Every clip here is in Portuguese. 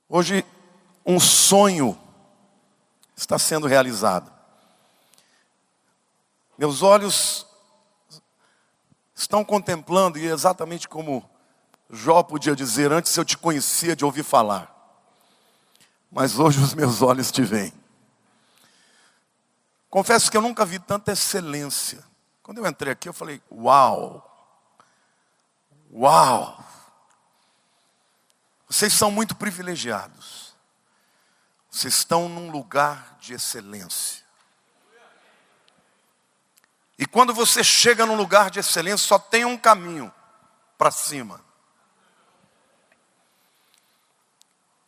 Hoje, um sonho está sendo realizado. Meus olhos estão contemplando, e é exatamente como Jó podia dizer: antes eu te conhecia de ouvir falar, mas hoje os meus olhos te veem. Confesso que eu nunca vi tanta excelência. Quando eu entrei aqui eu falei: uau, uau. Vocês são muito privilegiados. Vocês estão num lugar de excelência. E quando você chega num lugar de excelência, só tem um caminho para cima.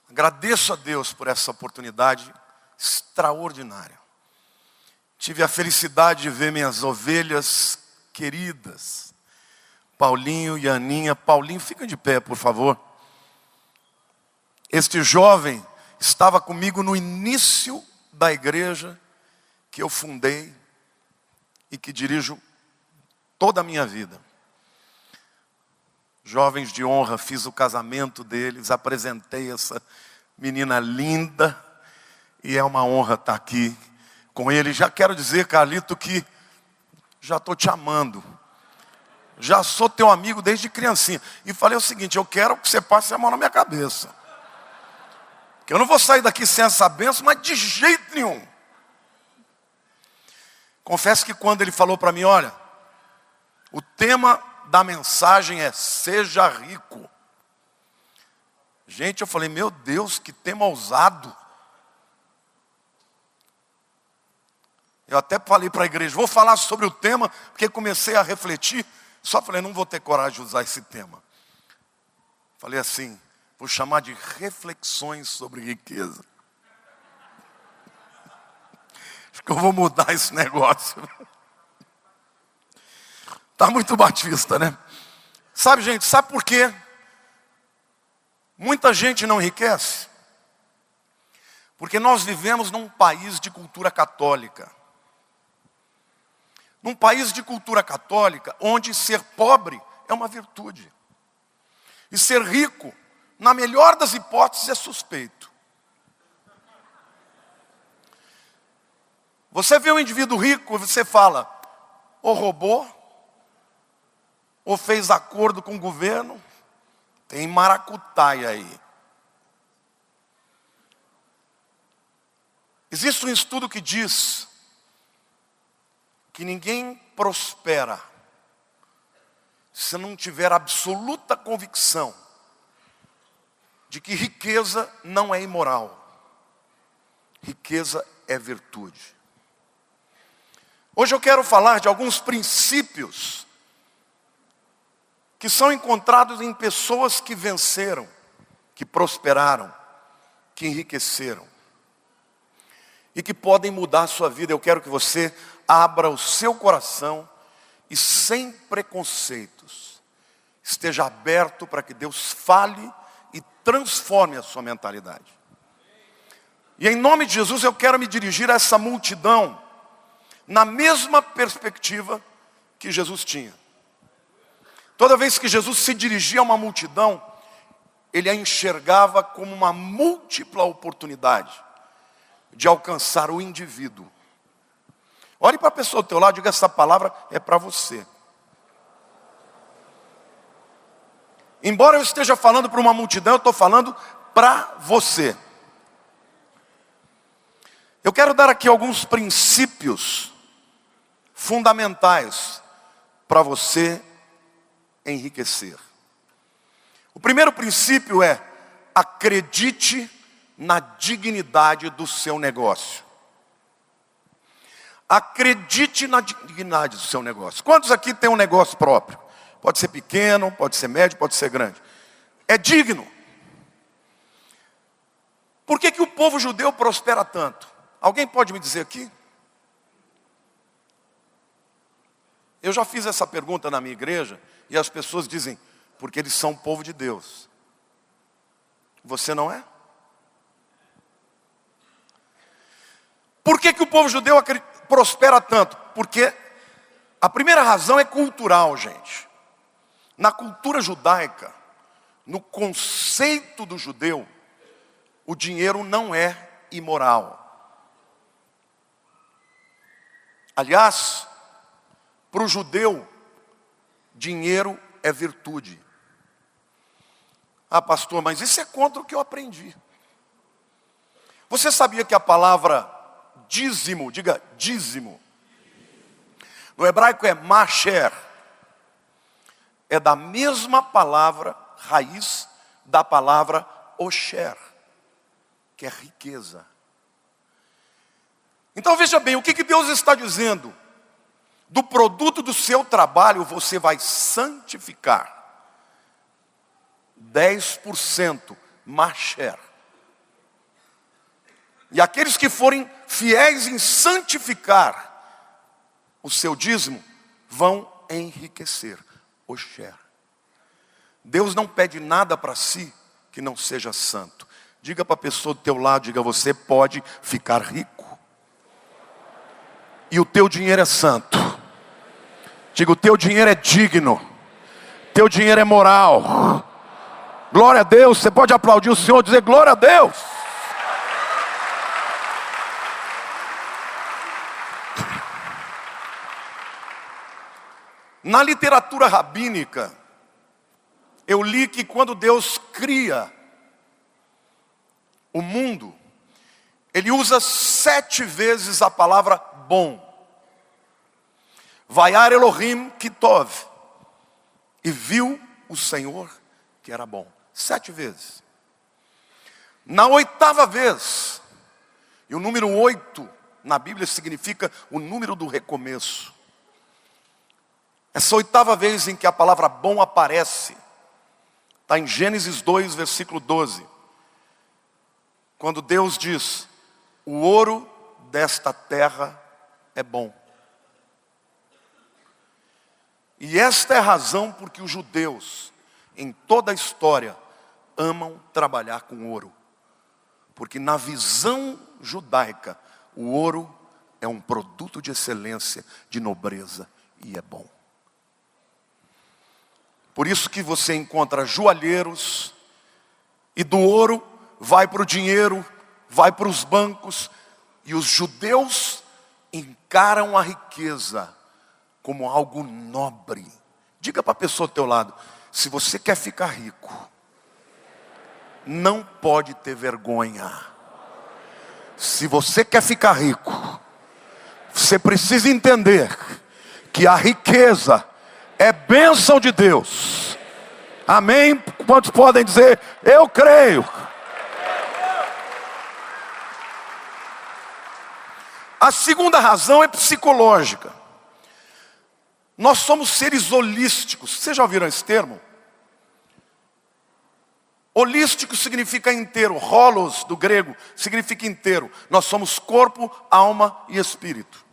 Agradeço a Deus por essa oportunidade extraordinária. Tive a felicidade de ver minhas ovelhas queridas, Paulinho e Aninha. Paulinho, fica de pé, por favor. Este jovem estava comigo no início da igreja que eu fundei e que dirijo toda a minha vida. Jovens de honra, fiz o casamento deles, apresentei essa menina linda, e é uma honra estar aqui com ele. Já quero dizer, Carlito, que já estou te amando. Já sou teu amigo desde criancinha. E falei o seguinte: eu quero que você passe a mão na minha cabeça. Que eu não vou sair daqui sem essa bênção, mas de jeito nenhum. Confesso que quando ele falou para mim: olha, o tema da mensagem é seja rico. Gente, eu falei: meu Deus, que tema ousado. Eu até falei para a igreja: vou falar sobre o tema, porque comecei a refletir. Só falei: não vou ter coragem de usar esse tema. Falei assim: vou chamar de reflexões sobre riqueza. Acho que eu vou mudar esse negócio. Está muito batista, né? Sabe, gente, sabe por quê? Muita gente não enriquece. Porque nós vivemos num país de cultura católica. Num país de cultura católica, onde ser pobre é uma virtude. E ser rico, na melhor das hipóteses, é suspeito. Você vê um indivíduo rico e você fala: ou roubou, ou fez acordo com o governo, tem maracutaia aí. Existe um estudo que diz que ninguém prospera se não tiver absoluta convicção de que riqueza não é imoral. Riqueza é virtude. Hoje eu quero falar de alguns princípios que são encontrados em pessoas que venceram, que prosperaram, que enriqueceram e que podem mudar a sua vida. Eu quero que você abra o seu coração e, sem preconceitos, esteja aberto para que Deus fale e transforme a sua mentalidade. E em nome de Jesus eu quero me dirigir a essa multidão na mesma perspectiva que Jesus tinha. Toda vez que Jesus se dirigia a uma multidão, ele a enxergava como uma múltipla oportunidade de alcançar o indivíduo. Olhe para a pessoa do teu lado e diga: essa palavra é para você. Embora eu esteja falando para uma multidão, eu estou falando para você. Eu quero dar aqui alguns princípios fundamentais para você enriquecer. O primeiro princípio é: acredite na dignidade do seu negócio. Acredite na dignidade do seu negócio. Quantos aqui tem um negócio próprio? Pode ser pequeno, pode ser médio, pode ser grande. É digno. Por que o povo judeu prospera tanto? Alguém pode me dizer aqui? Eu já fiz essa pergunta na minha igreja e as pessoas dizem: porque eles são o povo de Deus. Você não é? Por que o povo judeu prospera tanto? Porque a primeira razão é cultural, gente. Na cultura judaica, no conceito do judeu, o dinheiro não é imoral. Aliás, para o judeu, dinheiro é virtude. Ah, pastor, mas isso é contra o que eu aprendi. Você sabia que a palavra dízimo, diga dízimo, no hebraico é masher, é da mesma palavra, raiz da palavra osher, que é riqueza. Então veja bem, o que Deus está dizendo? Do produto do seu trabalho você vai santificar 10% masher. E aqueles que forem fiéis em santificar o seu dízimo vão enriquecer. Osher. Deus não pede nada para si que não seja santo. Diga para a pessoa do teu lado, diga, você pode ficar rico. E o teu dinheiro é santo. Diga, o teu dinheiro é digno. Teu dinheiro é moral. Glória a Deus. Você pode aplaudir o Senhor e dizer glória a Deus. Na literatura rabínica, eu li que quando Deus cria o mundo, Ele usa 7 vezes a palavra bom. Vayar Elohim Kitov. E viu o Senhor que era bom. 7 vezes. Na 8ª vez, e o número 8 na Bíblia significa o número do recomeço. Essa 8ª vez em que a palavra bom aparece, está em Gênesis 2, versículo 12. Quando Deus diz, o ouro desta terra é bom. E esta é a razão por que os judeus, em toda a história, amam trabalhar com ouro. Porque na visão judaica, o ouro é um produto de excelência, de nobreza, e é bom. Por isso que você encontra joalheiros, e do ouro vai para o dinheiro, vai para os bancos, e os judeus encaram a riqueza como algo nobre. Diga para a pessoa ao teu lado, se você quer ficar rico, não pode ter vergonha. Se você quer ficar rico, você precisa entender que a riqueza é bênção de Deus. Amém? Quantos podem dizer, eu creio? A segunda razão é psicológica. Nós somos seres holísticos. Vocês já ouviram esse termo? Holístico significa inteiro. Holos, do grego, significa inteiro. Nós somos corpo, alma e espírito.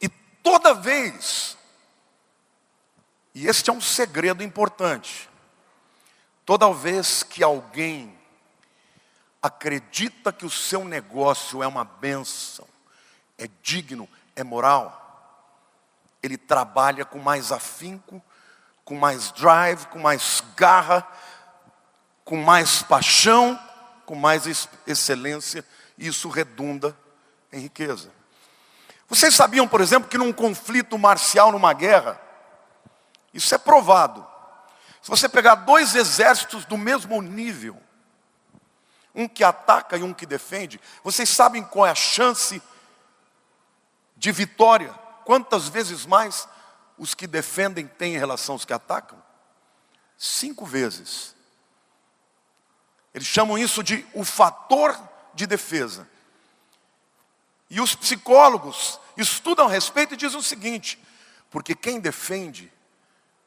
E toda vez, e este é um segredo importante, toda vez que alguém acredita que o seu negócio é uma bênção, é digno, é moral, ele trabalha com mais afinco, com mais drive, com mais garra, com mais paixão, com mais excelência, e isso redunda em riqueza. Vocês sabiam, por exemplo, que num conflito marcial, numa guerra, isso é provado. Se você pegar 2 exércitos do mesmo nível, um que ataca e um que defende, vocês sabem qual é a chance de vitória? Quantas vezes mais os que defendem têm em relação aos que atacam? 5 vezes. Eles chamam isso de o fator de defesa. E os psicólogos estudam a respeito e dizem o seguinte, porque quem defende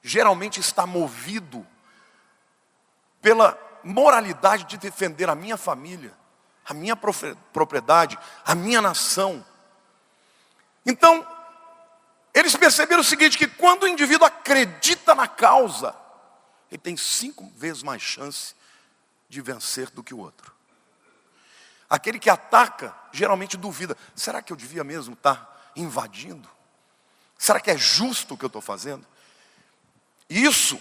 geralmente está movido pela moralidade de defender a minha família, a minha propriedade, a minha nação. Então, eles perceberam o seguinte, que quando o indivíduo acredita na causa, ele tem 5 vezes mais chance de vencer do que o outro. Aquele que ataca, geralmente duvida, será que eu devia mesmo estar invadindo? Será que é justo o que eu estou fazendo? Isso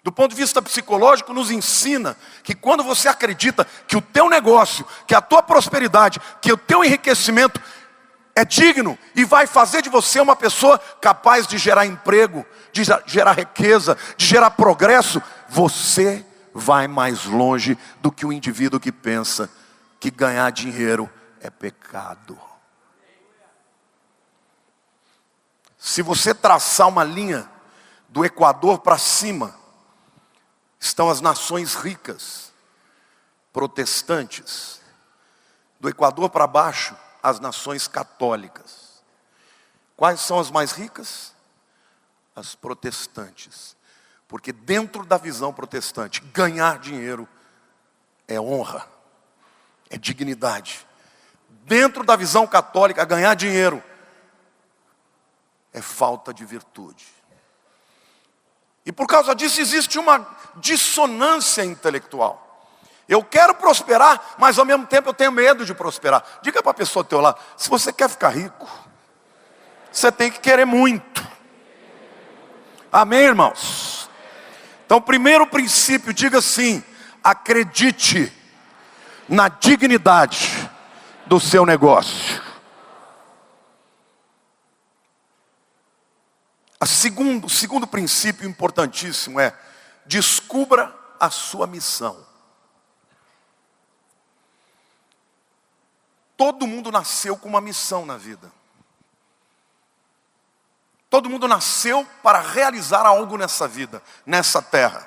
Do ponto de vista psicológico, nos ensina que quando você acredita que o teu negócio, que a tua prosperidade, que o teu enriquecimento é digno e vai fazer de você uma pessoa capaz de gerar emprego, de gerar riqueza, de gerar progresso, você vai mais longe do que o indivíduo que pensa que ganhar dinheiro é pecado. Se você traçar uma linha do Equador para cima, estão as nações ricas, protestantes. Do Equador para baixo, as nações católicas. Quais são as mais ricas? As protestantes. Porque dentro da visão protestante, ganhar dinheiro é honra, é dignidade. Dentro da visão católica, ganhar dinheiro é falta de virtude. E por causa disso existe uma dissonância intelectual. Eu quero prosperar, mas ao mesmo tempo eu tenho medo de prosperar. Diga para a pessoa ao teu lado, se você quer ficar rico, você tem que querer muito. Amém, irmãos? Então, primeiro princípio, diga assim: acredite na dignidade do seu negócio. O segundo princípio importantíssimo é: descubra a sua missão. Todo mundo nasceu com uma missão na vida. Todo mundo nasceu para realizar algo nessa vida, nessa terra.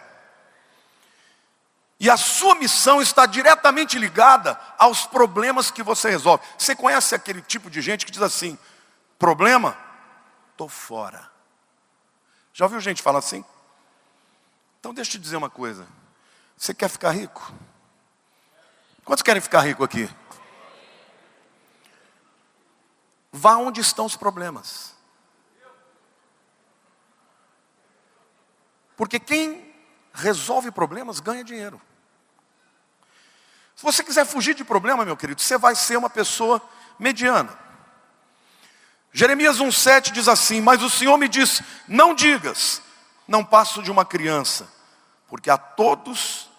E a sua missão está diretamente ligada aos problemas que você resolve. Você conhece aquele tipo de gente que diz assim: problema? Estou fora. Já ouviu gente falar assim? Então deixa eu te dizer uma coisa. Você quer ficar rico? Quantos querem ficar rico aqui? Vá onde estão os problemas. Porque quem resolve problemas ganha dinheiro. Se você quiser fugir de problema, meu querido, você vai ser uma pessoa mediana. Jeremias 1,7 diz assim: mas o Senhor me disse, não digas, não passo de uma criança, porque a todos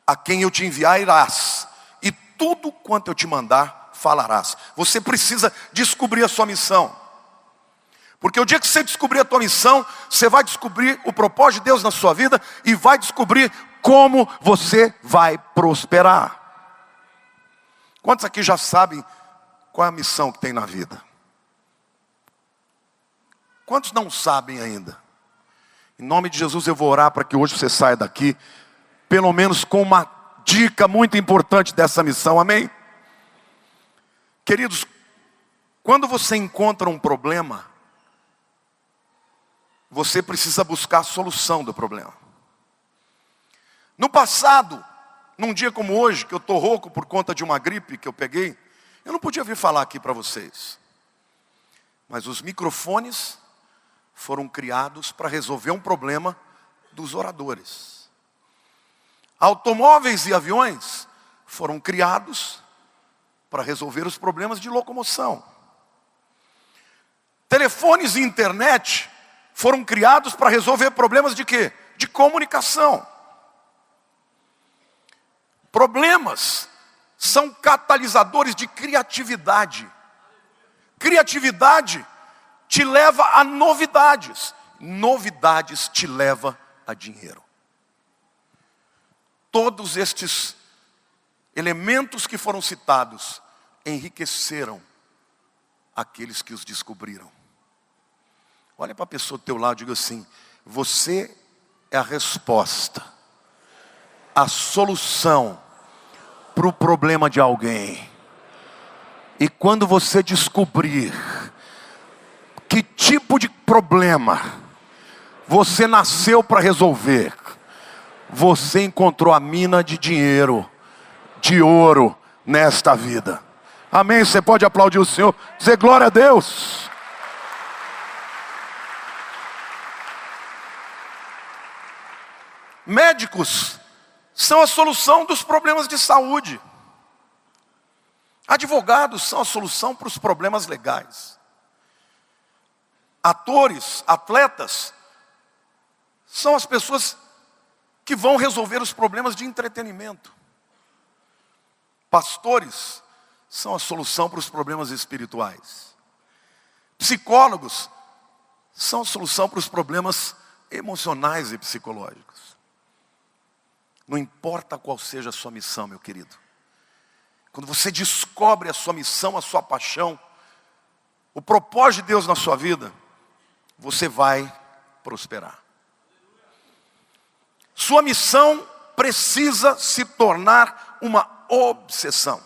a quem eu te enviar irás, e tudo quanto eu te mandar falarás. Você precisa descobrir a sua missão. Porque o dia que você descobrir a tua missão, você vai descobrir o propósito de Deus na sua vida e vai descobrir como você vai prosperar. Quantos aqui já sabem qual é a missão que tem na vida? Quantos não sabem ainda? Em nome de Jesus eu vou orar para que hoje você saia daqui, pelo menos com uma dica muito importante dessa missão, amém? Queridos, quando você encontra um problema, você precisa buscar a solução do problema. No passado, num dia como hoje, que eu estou rouco por conta de uma gripe que eu peguei, eu não podia vir falar aqui para vocês. Mas os microfones foram criados para resolver um problema dos oradores. Automóveis e aviões foram criados para resolver os problemas de locomoção. Telefones e internet foram criados para resolver problemas de quê? De comunicação. Problemas são catalisadores de criatividade. Criatividade te leva a novidades. Novidades te levam a dinheiro. Todos estes elementos que foram citados enriqueceram aqueles que os descobriram. Olha para a pessoa do teu lado e diga assim: você é a resposta, a solução para o problema de alguém. E quando você descobrir que tipo de problema você nasceu para resolver, você encontrou a mina de dinheiro, de ouro nesta vida. Amém? Você pode aplaudir o Senhor, dizer glória a Deus. Médicos são a solução dos problemas de saúde. Advogados são a solução para os problemas legais. Atores, atletas, são as pessoas que vão resolver os problemas de entretenimento. Pastores são a solução para os problemas espirituais. Psicólogos são a solução para os problemas emocionais e psicológicos. Não importa qual seja a sua missão, meu querido. Quando você descobre a sua missão, a sua paixão, o propósito de Deus na sua vida, você vai prosperar. Sua missão precisa se tornar uma obsessão.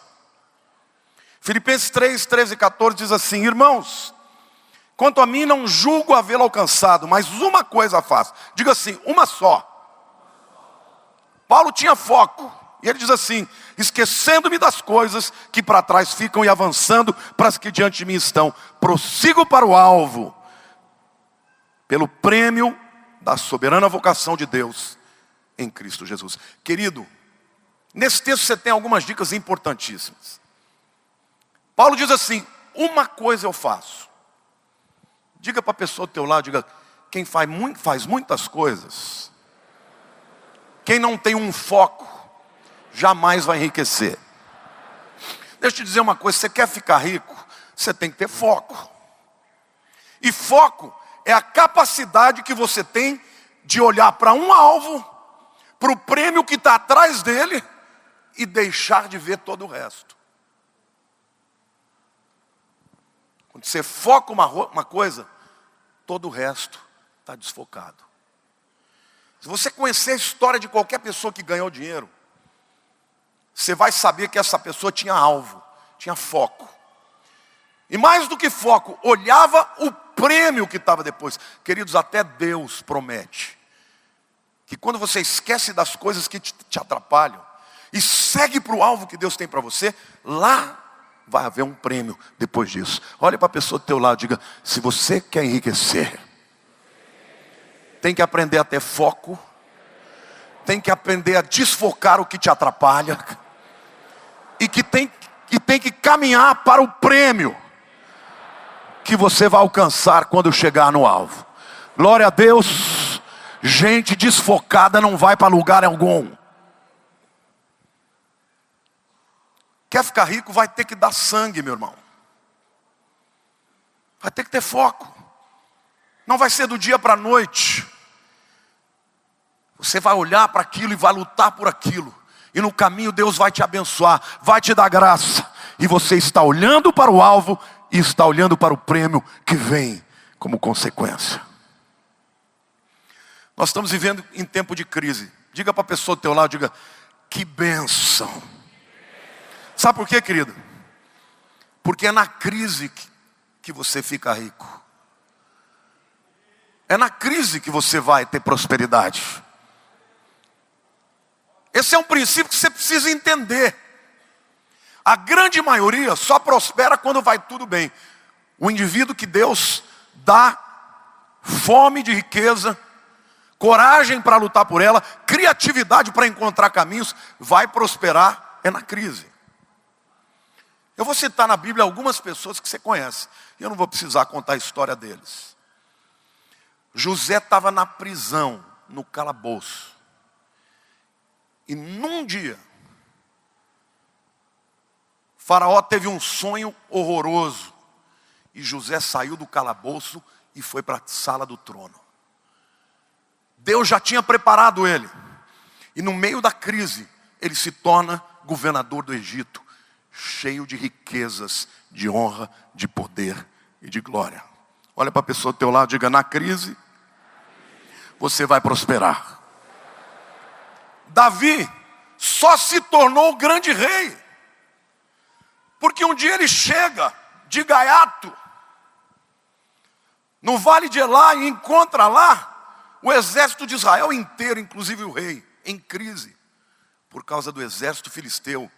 Filipenses 3, 13 e 14 diz assim: irmãos, quanto a mim não julgo havê-lo alcançado, mas uma coisa faço. Diga assim, uma só. Paulo tinha foco. E ele diz assim: esquecendo-me das coisas que para trás ficam e avançando para as que diante de mim estão, prossigo para o alvo, pelo prêmio da soberana vocação de Deus em Cristo Jesus. Querido, nesse texto você tem algumas dicas importantíssimas. Paulo diz assim: uma coisa eu faço. Diga para a pessoa do teu lado, diga, quem faz muitas coisas, quem não tem um foco, jamais vai enriquecer. Deixa eu te dizer uma coisa, você quer ficar rico, você tem que ter foco. E foco é a capacidade que você tem de olhar para um alvo, para o prêmio que está atrás dele e deixar de ver todo o resto. Quando você foca uma coisa, todo o resto está desfocado. Se você conhecer a história de qualquer pessoa que ganhou dinheiro, você vai saber que essa pessoa tinha alvo, tinha foco. E mais do que foco, olhava o prêmio que estava depois. Queridos, até Deus promete que quando você esquece das coisas que te atrapalham e segue para o alvo que Deus tem para você, lá vai haver um prêmio depois disso. Olha para a pessoa do teu lado, diga, se você quer enriquecer, tem que aprender a ter foco, tem que aprender a desfocar o que te atrapalha, e tem que caminhar para o prêmio que você vai alcançar quando chegar no alvo. Glória a Deus. Gente desfocada não vai para lugar algum. Quer ficar rico, vai ter que dar sangue, meu irmão. Vai ter que ter foco. Não vai ser do dia para a noite. Você vai olhar para aquilo e vai lutar por aquilo. E no caminho Deus vai te abençoar, vai te dar graça. E você está olhando para o alvo e está olhando para o prêmio que vem como consequência. Nós estamos vivendo em tempo de crise. Diga para a pessoa do teu lado, diga, que bênção. Sabe por quê, querido? Porque é na crise que você fica rico. É na crise que você vai ter prosperidade. Esse é um princípio que você precisa entender. A grande maioria só prospera quando vai tudo bem. O indivíduo que Deus dá fome de riqueza, coragem para lutar por ela, criatividade para encontrar caminhos, vai prosperar é na crise. Eu vou citar na Bíblia algumas pessoas que você conhece. E eu não vou precisar contar a história deles. José estava na prisão, no calabouço. E num dia, Faraó teve um sonho horroroso. E José saiu do calabouço e foi para a sala do trono. Deus já tinha preparado ele. E no meio da crise, ele se torna governador do Egito, cheio de riquezas, de honra, de poder e de glória. Olha para a pessoa do teu lado e diga, na crise, você vai prosperar. Davi só se tornou o grande rei, porque um dia ele chega de gaiato, no vale de Elá, e encontra lá o exército de Israel inteiro, inclusive o rei, em crise, por causa do exército filisteu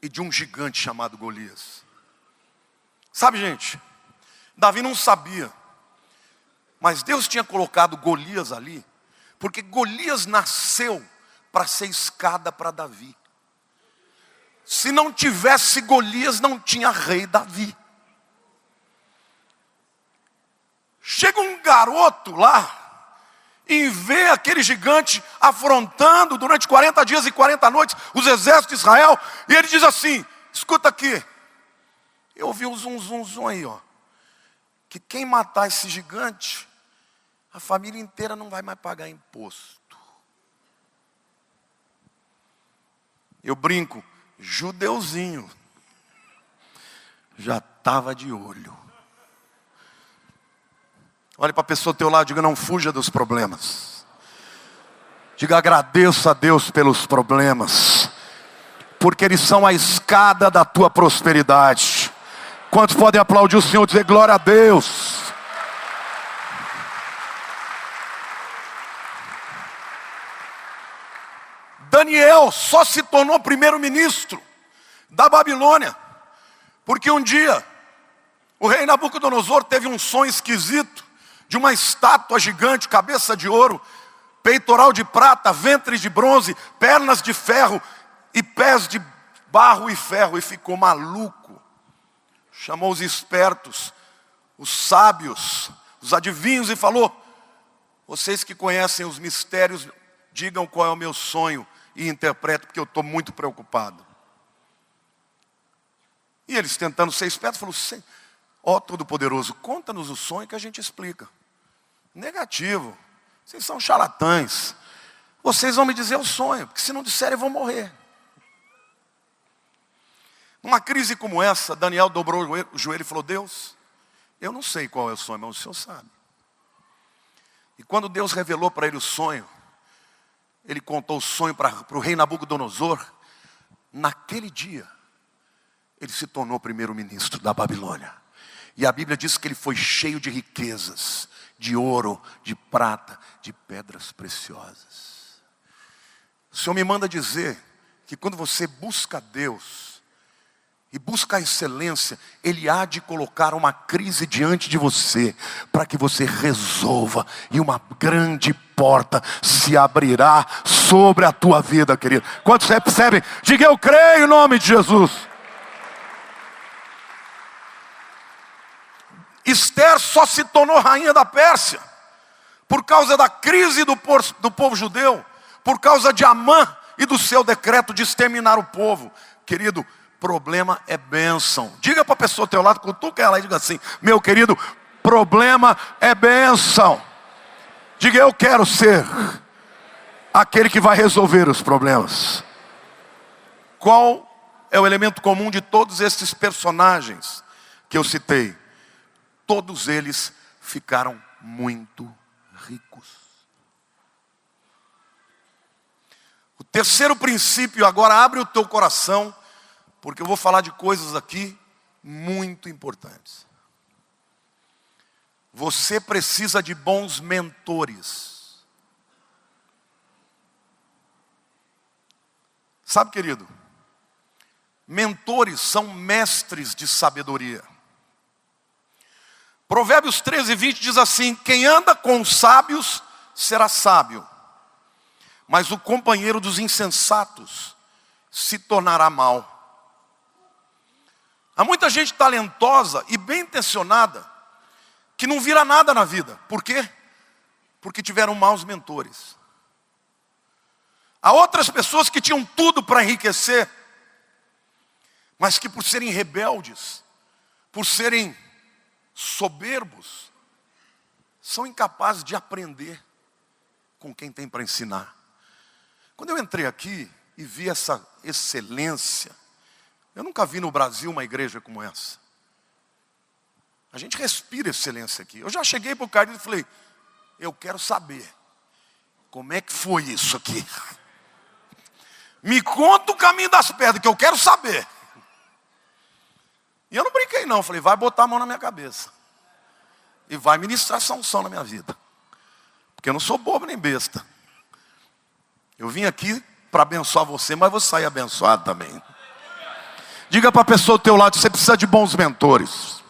e de um gigante chamado Golias. Sabe, gente, Davi não sabia, mas Deus tinha colocado Golias ali, porque Golias nasceu para ser escada para Davi. Se não tivesse Golias, não tinha rei Davi. Chega um garoto lá, em vez aquele gigante afrontando durante 40 dias e 40 noites os exércitos de Israel. E ele diz assim: escuta aqui, eu ouvi um zum, zum, zum aí, ó, que quem matar esse gigante, a família inteira não vai mais pagar imposto. Eu brinco, judeuzinho, já estava de olho. Olhe para a pessoa ao teu lado e diga: não fuja dos problemas. Diga: agradeça a Deus pelos problemas, porque eles são a escada da tua prosperidade. Quantos podem aplaudir o Senhor e dizer glória a Deus? Daniel só se tornou primeiro-ministro da Babilônia porque um dia o rei Nabucodonosor teve um sonho esquisito de uma estátua gigante, cabeça de ouro, peitoral de prata, ventre de bronze, pernas de ferro e pés de barro e ferro, e ficou maluco. Chamou os espertos, os sábios, os adivinhos e falou: vocês que conhecem os mistérios, digam qual é o meu sonho e interpreto, porque eu estou muito preocupado. E eles, tentando ser espertos, falaram: ó Todo-Poderoso, conta-nos o sonho que a gente explica. Negativo, vocês são charlatães, vocês vão me dizer o sonho, porque se não disserem eu vou morrer. Numa crise como essa, Daniel dobrou o joelho e falou: Deus, eu não sei qual é o sonho, mas o Senhor sabe. E quando Deus revelou para ele o sonho, ele contou o sonho para o rei Nabucodonosor. Naquele dia, ele se tornou primeiro-ministro da Babilônia. E a Bíblia diz que ele foi cheio de riquezas, de ouro, de prata, de pedras preciosas. O Senhor me manda dizer que quando você busca Deus e busca a excelência, Ele há de colocar uma crise diante de você, para que você resolva, e uma grande porta se abrirá sobre a tua vida, querido. Quantos percebem? Diga: eu creio em nome de Jesus. Esther só se tornou rainha da Pérsia por causa da crise do povo judeu, por causa de Amã e do seu decreto de exterminar o povo. Querido, problema é bênção. Diga para a pessoa ao teu lado, cutuca ela e diga assim: meu querido, problema é bênção. Diga: eu quero ser aquele que vai resolver os problemas. Qual é o elemento comum de todos esses personagens que eu citei? Todos eles ficaram muito ricos. O terceiro princípio, agora abre o teu coração, porque eu vou falar de coisas aqui muito importantes. Você precisa de bons mentores. Sabe, querido, mentores são mestres de sabedoria. Provérbios 13:20 diz assim: quem anda com os sábios será sábio, mas o companheiro dos insensatos se tornará mau. Há muita gente talentosa e bem intencionada que não vira nada na vida. Por quê? Porque tiveram maus mentores. Há outras pessoas que tinham tudo para enriquecer, mas que por serem rebeldes, por serem soberbos, são incapazes de aprender com quem tem para ensinar. Quando eu entrei aqui e vi essa excelência, eu nunca vi no Brasil uma igreja como essa. A gente respira excelência aqui. Eu já cheguei para o cara e falei: eu quero saber como é que foi isso aqui. Me conta o caminho das pedras, que eu quero saber. E eu não brinquei não, falei: vai botar a mão na minha cabeça e vai ministrar essa unção na minha vida, porque eu não sou bobo nem besta. Eu vim aqui para abençoar você, mas vou sair abençoado também. Diga para a pessoa ao teu lado: você precisa de bons mentores.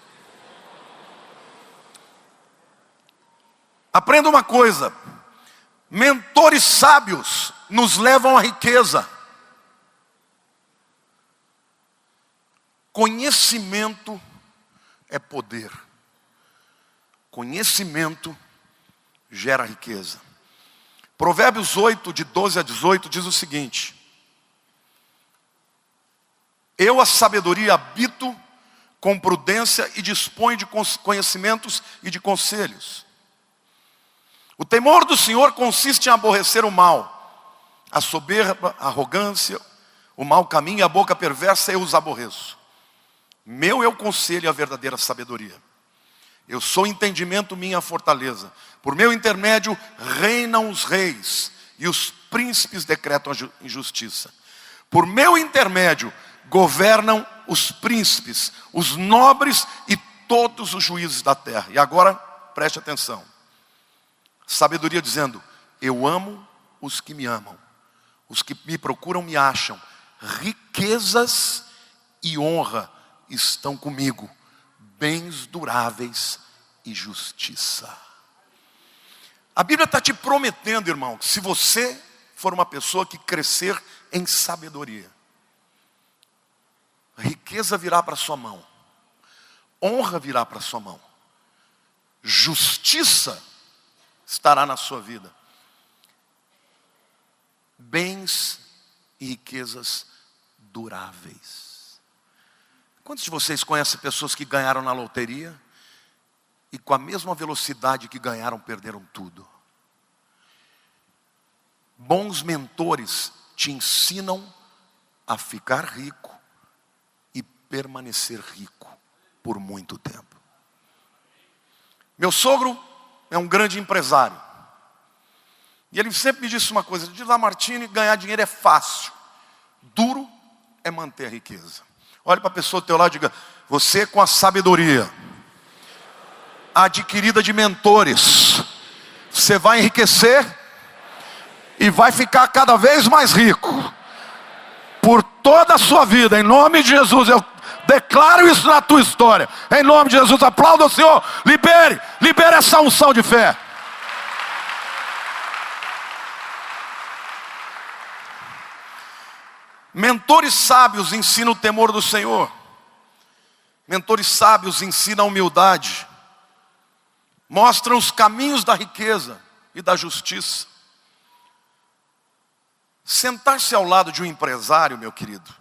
Aprenda uma coisa: mentores sábios nos levam à riqueza. Conhecimento é poder. Conhecimento gera riqueza. Provérbios 8, de 12 a 18, diz o seguinte: eu, a sabedoria, habito com prudência e disponho de conhecimentos e de conselhos. O temor do Senhor consiste em aborrecer o mal, a soberba, a arrogância, o mau caminho e a boca perversa eu os aborreço. Meu é o conselho e a verdadeira sabedoria. Eu sou entendimento, minha fortaleza. Por meu intermédio reinam os reis e os príncipes decretam a injustiça. Por meu intermédio governam os príncipes, os nobres e todos os juízes da terra. E agora preste atenção. Sabedoria dizendo: eu amo os que me amam, os que me procuram me acham. Riquezas e honra estão comigo, bens duráveis e justiça. A Bíblia está te prometendo, irmão, que se você for uma pessoa que crescer em sabedoria, riqueza virá para sua mão, honra virá para sua mão, justiça estará na sua vida, bens e riquezas duráveis. Quantos de vocês conhecem pessoas que ganharam na loteria e com a mesma velocidade que ganharam, perderam tudo? Bons mentores te ensinam a ficar rico e permanecer rico por muito tempo. Meu sogro é um grande empresário. E ele sempre me disse uma coisa: de Lamartine, ganhar dinheiro é fácil, duro é manter a riqueza. Olhe para a pessoa do teu lado e diga: você, com a sabedoria adquirida de mentores, você vai enriquecer e vai ficar cada vez mais rico por toda a sua vida. Em nome de Jesus, eu declaro isso na tua história. Em nome de Jesus, aplauda o Senhor. Libere essa unção de fé. Mentores sábios ensinam o temor do Senhor. Mentores sábios ensinam a humildade. Mostram os caminhos da riqueza e da justiça. Sentar-se ao lado de um empresário, meu querido,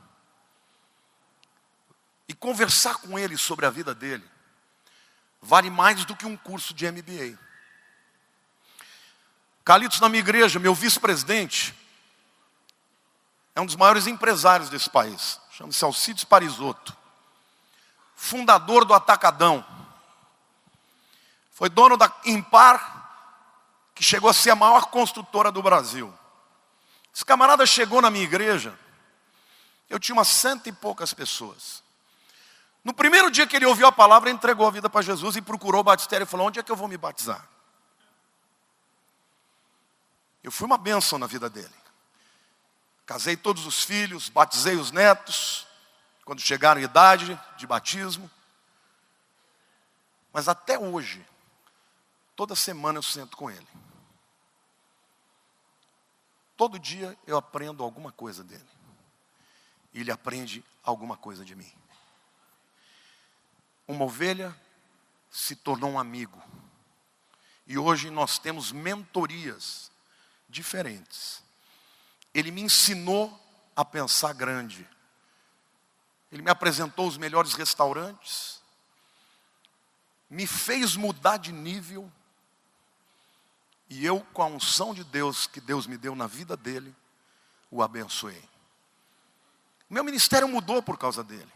e conversar com ele sobre a vida dele, vale mais do que um curso de MBA. Carlitos, na minha igreja, meu vice-presidente, é um dos maiores empresários desse país. Chama-se Alcides Parisotto. Fundador do Atacadão. Foi dono da Impar, que chegou a ser a maior construtora do Brasil. Esse camarada chegou na minha igreja, eu tinha umas 100 e poucas pessoas. No primeiro dia que ele ouviu a palavra, ele entregou a vida para Jesus e procurou o batistério e falou: onde é que eu vou me batizar? Eu fui uma bênção na vida dele. Casei todos os filhos, batizei os netos, quando chegaram em idade de batismo. Mas até hoje, toda semana eu sento com ele. Todo dia eu aprendo alguma coisa dele. E ele aprende alguma coisa de mim. Uma ovelha se tornou um amigo. E hoje nós temos mentorias diferentes. Ele me ensinou a pensar grande. Ele me apresentou os melhores restaurantes. Me fez mudar de nível. E eu, com a unção de Deus, que Deus me deu na vida dele, o abençoei. Meu ministério mudou por causa dele.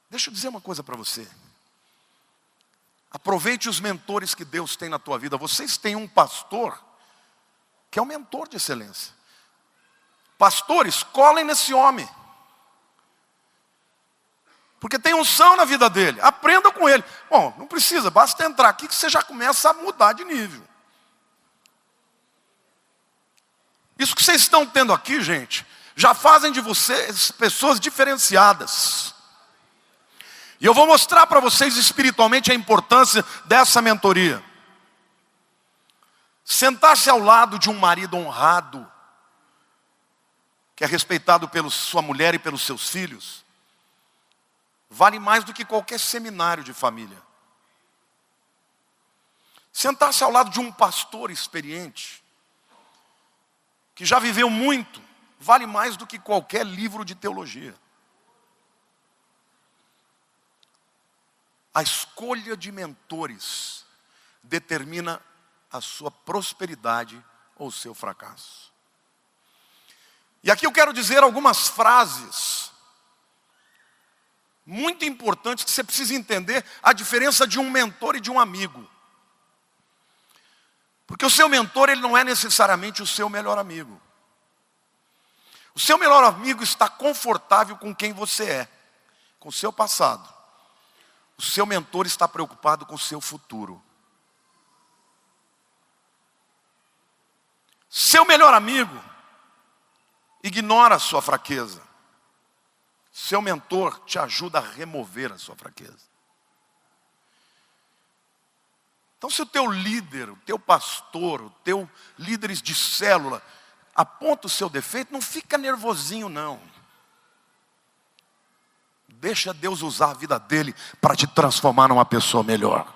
Deixa eu dizer uma coisa para você. Aproveite os mentores que Deus tem na tua vida. Vocês têm um pastor que é um mentor de excelência. Pastores, colhem nesse homem. Porque tem unção na vida dele. Aprenda com ele. Bom, não precisa, basta entrar aqui que você já começa a mudar de nível. Isso que vocês estão tendo aqui, gente, já fazem de vocês pessoas diferenciadas. E eu vou mostrar para vocês espiritualmente a importância dessa mentoria. Sentar-se ao lado de um marido honrado, que é respeitado pela sua mulher e pelos seus filhos, vale mais do que qualquer seminário de família. Sentar-se ao lado de um pastor experiente, que já viveu muito, vale mais do que qualquer livro de teologia. A escolha de mentores determina a sua prosperidade ou o seu fracasso. E aqui eu quero dizer algumas frases muito importantes que você precisa entender a diferença de um mentor e de um amigo. Porque o seu mentor, ele não é necessariamente o seu melhor amigo. O seu melhor amigo está confortável com quem você é, com o seu passado. O seu mentor está preocupado com o seu futuro. Seu melhor amigo ignora a sua fraqueza. Seu mentor te ajuda a remover a sua fraqueza. Então, se o teu líder, o teu pastor, o teu líderes de célula aponta o seu defeito, não fica nervosinho não. Deixa Deus usar a vida dele para te transformar numa pessoa melhor.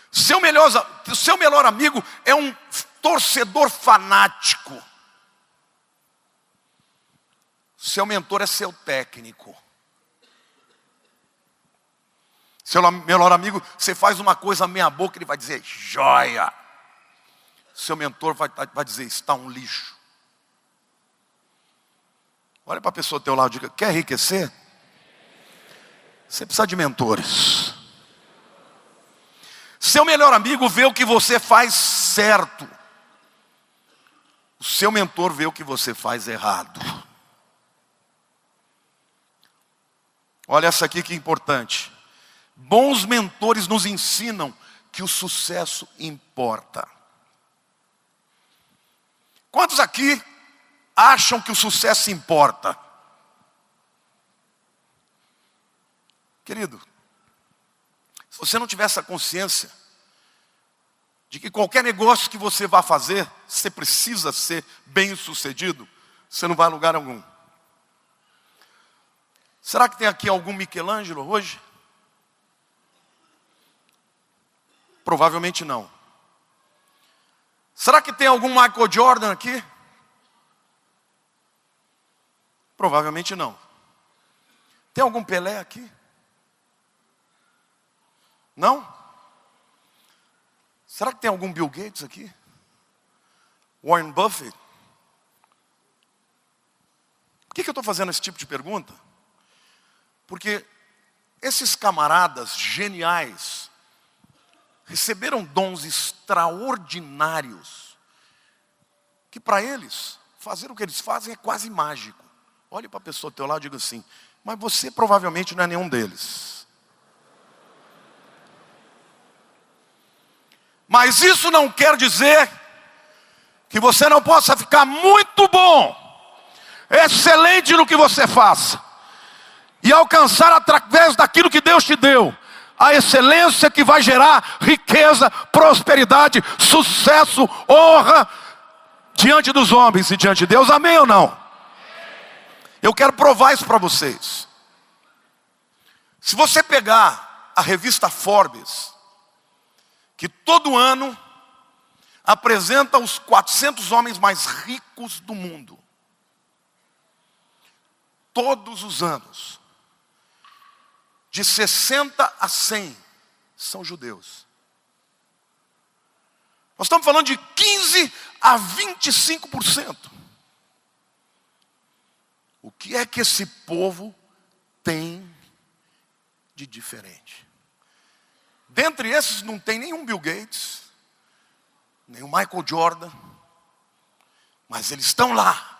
Seu melhor amigo é um torcedor fanático. Seu mentor é seu técnico. Seu melhor amigo, você faz uma coisa meia boca, ele vai dizer, joia. Seu mentor vai dizer, está um lixo. Olha para a pessoa do teu lado e diga, quer enriquecer? Você precisa de mentores. Seu melhor amigo vê o que você faz certo. O seu mentor vê o que você faz errado. Olha essa aqui que é importante. Bons mentores nos ensinam que o sucesso importa. Quantos aqui acham que o sucesso importa? Querido, se você não tiver essa consciência de que qualquer negócio que você vá fazer, você precisa ser bem sucedido, você não vai a lugar algum. Será que tem aqui algum Michelangelo hoje? Provavelmente não. Será que tem algum Michael Jordan aqui? Provavelmente não. Tem algum Pelé aqui? Não? Será que tem algum Bill Gates aqui? Warren Buffett? Por que eu estou fazendo esse tipo de pergunta? Porque esses camaradas geniais receberam dons extraordinários que para eles, fazer o que eles fazem é quase mágico. Olhe para a pessoa do teu lado e diga assim, mas você provavelmente não é nenhum deles. Mas isso não quer dizer que você não possa ficar muito bom, excelente no que você faça, e alcançar através daquilo que Deus te deu, a excelência que vai gerar riqueza, prosperidade, sucesso, honra, diante dos homens e diante de Deus, amém ou não? Eu quero provar isso para vocês. Se você pegar a revista Forbes, que todo ano apresenta os 400 homens mais ricos do mundo, todos os anos, de 60 a 100 são judeus. Nós estamos falando de 15 a 25%. O que é que esse povo tem de diferente? Dentre esses não tem nenhum Bill Gates, nenhum Michael Jordan, mas eles estão lá.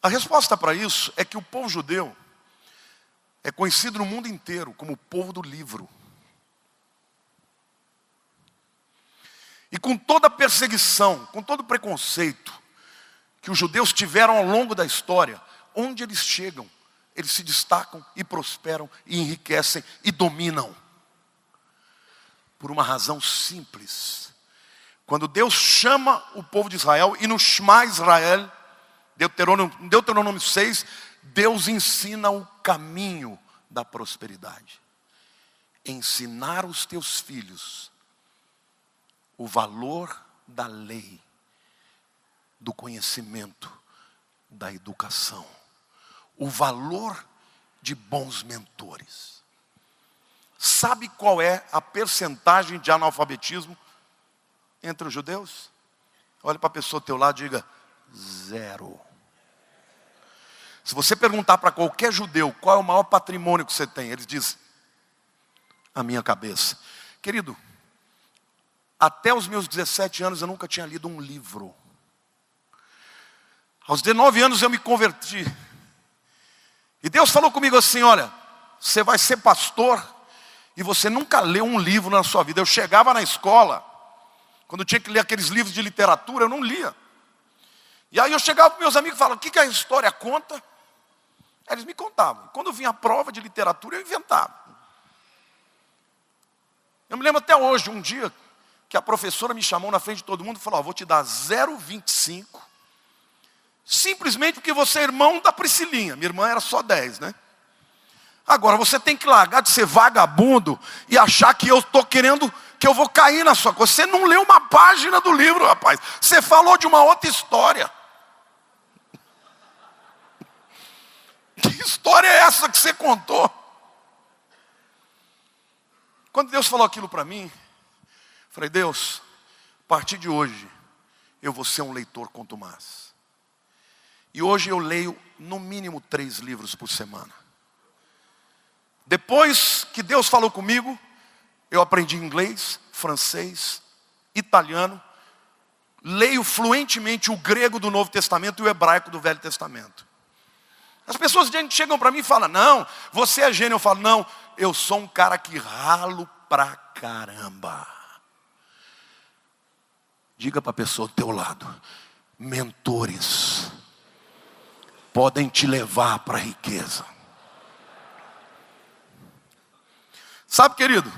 A resposta para isso é que o povo judeu é conhecido no mundo inteiro como o povo do livro. E com toda a perseguição, com todo o preconceito que os judeus tiveram ao longo da história, onde eles chegam, eles se destacam e prosperam e enriquecem e dominam. Por uma razão simples. Quando Deus chama o povo de Israel, e no Shema Israel, Deuteronômio 6, Deus ensina o caminho da prosperidade. Ensinar os teus filhos o valor da lei, do conhecimento, da educação, o valor de bons mentores. Sabe qual é a percentagem de analfabetismo entre os judeus? Olha para a pessoa ao teu lado e diga: 0. Se você perguntar para qualquer judeu qual é o maior patrimônio que você tem, eles dizem: a minha cabeça. Querido, até os meus 17 anos eu nunca tinha lido um livro. Aos 19 anos eu me converti. E Deus falou comigo assim: olha, você vai ser pastor e você nunca leu um livro na sua vida. Eu chegava na escola, quando tinha que ler aqueles livros de literatura, eu não lia. E aí eu chegava para meus amigos e falava: o que a história conta? Aí eles me contavam. Quando vinha a prova de literatura, eu inventava. Eu me lembro até hoje, um dia, que a professora me chamou na frente de todo mundo e falou: vou te dar 0,25, simplesmente porque você é irmão da Priscilinha. Minha irmã era só 10, né? Agora você tem que largar de ser vagabundo e achar que eu estou querendo, que eu vou cair na sua coisa. Você não leu uma página do livro, rapaz. Você falou de uma outra história. Que história é essa que você contou? Quando Deus falou aquilo para mim, falei: Deus, a partir de hoje, eu vou ser um leitor contumaz. E hoje eu leio no mínimo 3 livros por semana. Depois que Deus falou comigo, eu aprendi inglês, francês, italiano, leio fluentemente o grego do Novo Testamento e o hebraico do Velho Testamento. As pessoas chegam para mim e falam: não, você é gênio. Eu falo: não, eu sou um cara que ralo pra caramba. Diga para a pessoa do teu lado: mentores podem te levar para a riqueza. Sabe, querido,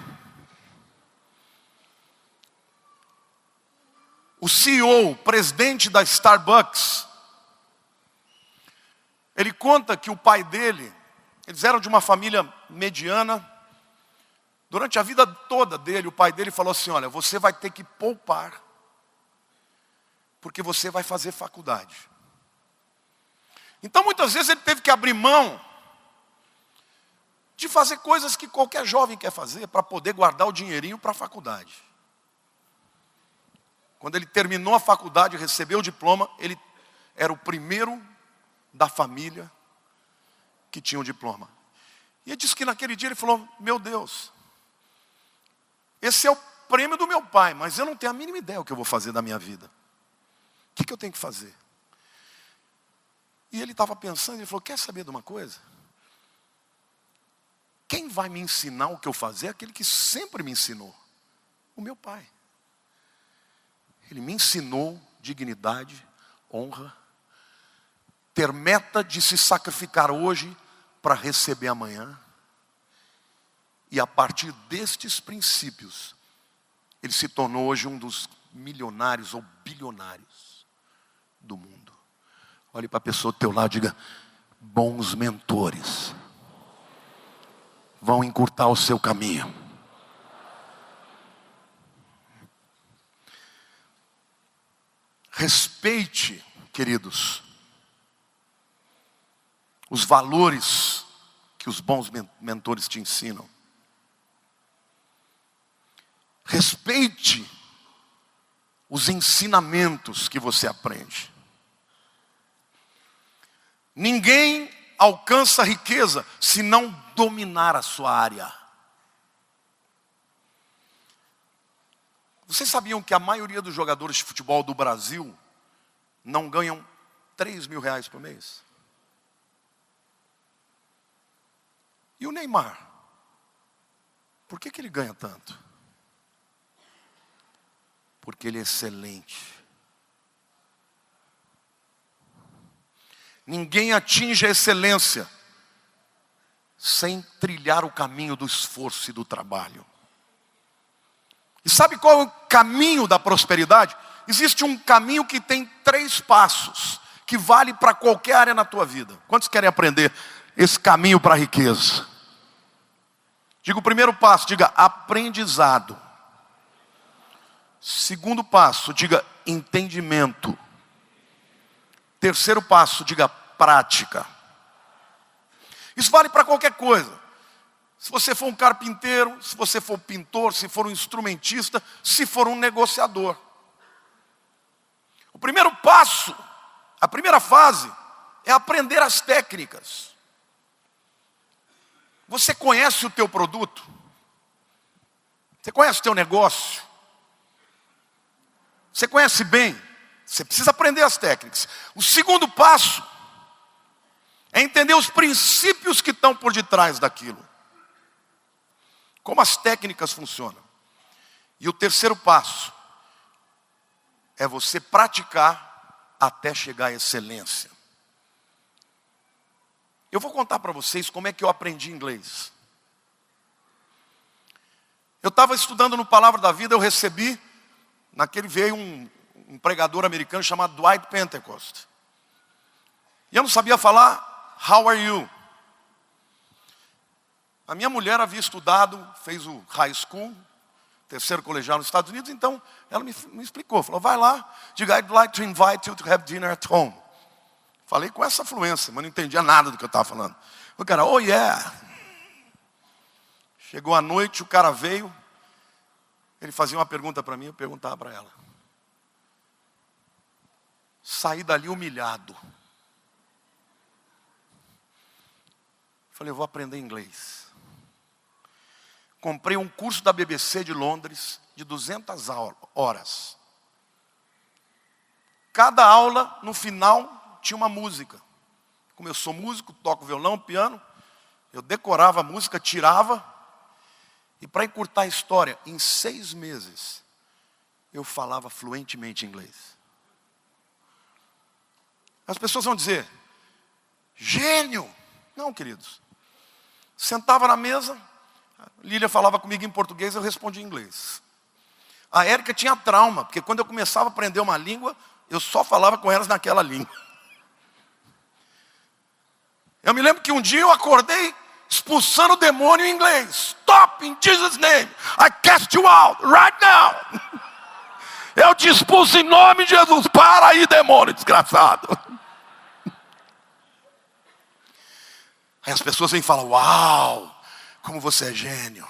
o CEO, o presidente da Starbucks, ele conta que o pai dele, eles eram de uma família mediana. Durante a vida toda dele, o pai dele falou assim: olha, você vai ter que poupar, porque você vai fazer faculdade. Então muitas vezes ele teve que abrir mão de fazer coisas que qualquer jovem quer fazer, para poder guardar o dinheirinho para a faculdade. Quando ele terminou a faculdade, recebeu o diploma, ele era o primeiro da família que tinha um diploma. E ele disse que naquele dia ele falou: meu Deus, esse é o prêmio do meu pai, mas eu não tenho a mínima ideia do que eu vou fazer da minha vida. O que eu tenho que fazer? E ele estava pensando, ele falou: quer saber de uma coisa? Quem vai me ensinar o que eu fazer é aquele que sempre me ensinou, o meu pai. Ele me ensinou dignidade, honra, ter meta de se sacrificar hoje para receber amanhã. E a partir destes princípios, ele se tornou hoje um dos milionários ou bilionários do mundo. Olhe para a pessoa do teu lado e diga: bons mentores vão encurtar o seu caminho. Respeite, queridos, os valores que os bons mentores te ensinam. Respeite os ensinamentos que você aprende. Ninguém alcança riqueza se não dominar a sua área. Vocês sabiam que a maioria dos jogadores de futebol do Brasil não ganham 3 mil reais por mês? E o Neymar? Por que ele ganha tanto? Porque ele é excelente. Ninguém atinge a excelência sem trilhar o caminho do esforço e do trabalho. E sabe qual é o caminho da prosperidade? Existe um caminho que tem 3 passos, que vale para qualquer área na tua vida. Quantos querem aprender esse caminho para a riqueza? Diga o primeiro passo, diga aprendizado. Segundo passo, diga entendimento. Terceiro passo, diga prática. Isso vale para qualquer coisa. Se você for um carpinteiro, se você for pintor, se for um instrumentista, se for um negociador. O primeiro passo, a primeira fase, é aprender as técnicas. Você conhece o teu produto? Você conhece o teu negócio? Você conhece bem? Você precisa aprender as técnicas. O segundo passo é entender os princípios que estão por detrás daquilo. Como as técnicas funcionam. E o terceiro passo é você praticar até chegar à excelência. Eu vou contar para vocês como é que eu aprendi inglês. Eu estava estudando no Palavra da Vida, eu recebi, veio um pregador americano chamado Dwight Pentecost. E eu não sabia falar, how are you? A minha mulher havia estudado, fez o high school, terceiro colegial nos Estados Unidos, então ela me explicou, falou, vai lá, diga, I'd like to invite you to have dinner at home. Falei com essa fluência, mas não entendia nada do que eu estava falando. O cara, oh yeah. Chegou a noite, o cara veio, ele fazia uma pergunta para mim, eu perguntava para ela. Saí dali humilhado. Falei, eu vou aprender inglês. Comprei um curso da BBC de Londres, de 200 horas. Cada aula, no final, tinha uma música. Como eu sou músico, toco violão, piano, eu decorava a música, tirava. E para encurtar a história, em 6 meses, eu falava fluentemente inglês. As pessoas vão dizer, gênio. Não, queridos. Sentava na mesa, a Lília falava comigo em português, eu respondia em inglês. A Érica tinha trauma, porque quando eu começava a aprender uma língua, eu só falava com elas naquela língua. Eu me lembro que um dia eu acordei expulsando o demônio em inglês. Stop in Jesus' name. I cast you out right now. Eu te expulso em nome de Jesus. Para aí, demônio desgraçado. Aí as pessoas vêm e falam, uau, como você é gênio.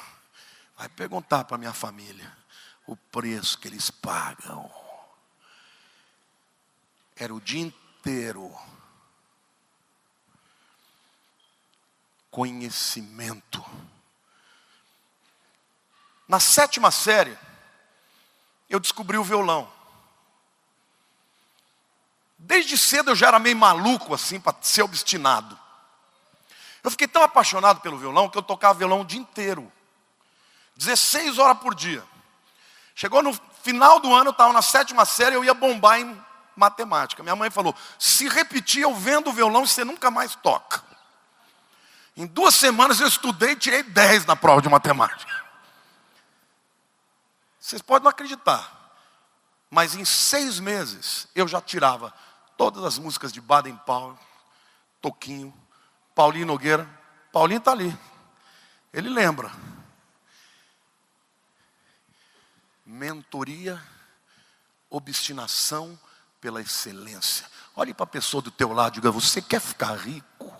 Vai perguntar para minha família o preço que eles pagam. Era o dia inteiro. Conhecimento. Na 7ª série, eu descobri o violão. Desde cedo eu já era meio maluco assim, para ser obstinado. Eu fiquei tão apaixonado pelo violão que eu tocava violão o dia inteiro. 16 horas por dia. Chegou no final do ano, eu estava na 7ª série, eu ia bombar em matemática. Minha mãe falou, se repetir eu vendo o violão, você nunca mais toca. Em 2 semanas eu estudei e tirei 10 na prova de matemática. Vocês podem não acreditar, mas em 6 meses eu já tirava todas as músicas de Baden Powell, Toquinho, Paulinho Nogueira. Paulinho está ali, ele lembra. Mentoria, obstinação pela excelência. Olhe para a pessoa do teu lado e diga, você quer ficar rico?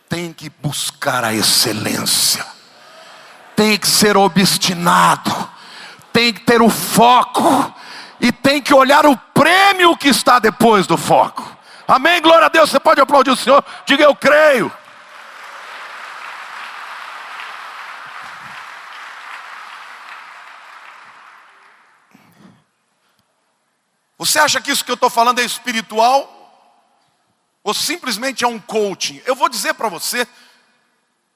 Tem que buscar a excelência. Tem que ser obstinado. Tem que ter o foco. E tem que olhar o prêmio que está depois do foco. Amém? Glória a Deus. Você pode aplaudir o Senhor? Diga, eu creio. Você acha que isso que eu estou falando é espiritual? Ou simplesmente é um coaching? Eu vou dizer para você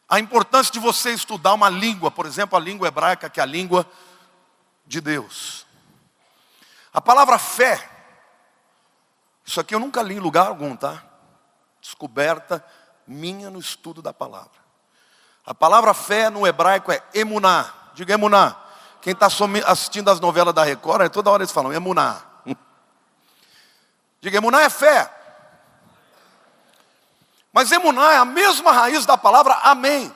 a importância de você estudar uma língua, por exemplo, a língua hebraica, que é a língua de Deus. A palavra fé, isso aqui eu nunca li em lugar algum, tá? Descoberta minha no estudo da palavra. A palavra fé no hebraico é emuná. Diga emuná. Quem está assistindo as novelas da Record, toda hora eles falam emuná. Diga, emuná é fé. Mas emuná é a mesma raiz da palavra amém.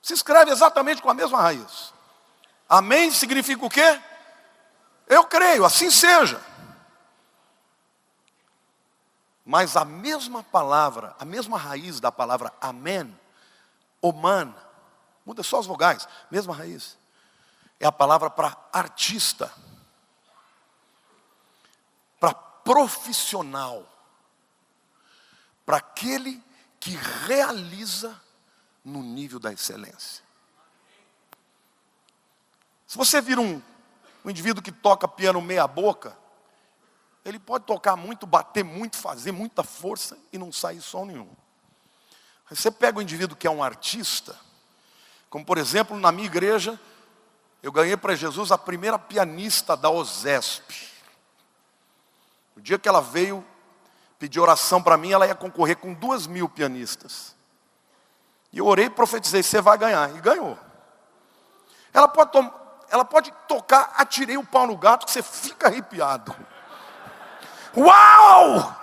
Se escreve exatamente com a mesma raiz. Amém significa o quê? Eu creio, assim seja. Mas a mesma palavra, a mesma raiz da palavra amém, oman, muda só as vogais, mesma raiz. É a palavra para artista, para profissional, para aquele que realiza no nível da excelência. Se você vir um indivíduo que toca piano meia boca, ele pode tocar muito, bater muito, fazer muita força e não sair som nenhum. Você pega um indivíduo que é um artista, como por exemplo na minha igreja, eu ganhei para Jesus a primeira pianista da OSESP. O dia que ela veio pedir oração para mim, ela ia concorrer com 2.000 pianistas. E eu orei e profetizei, você vai ganhar. E ganhou. Ela pode tocar, atirei o pau no gato, que você fica arrepiado. Uau!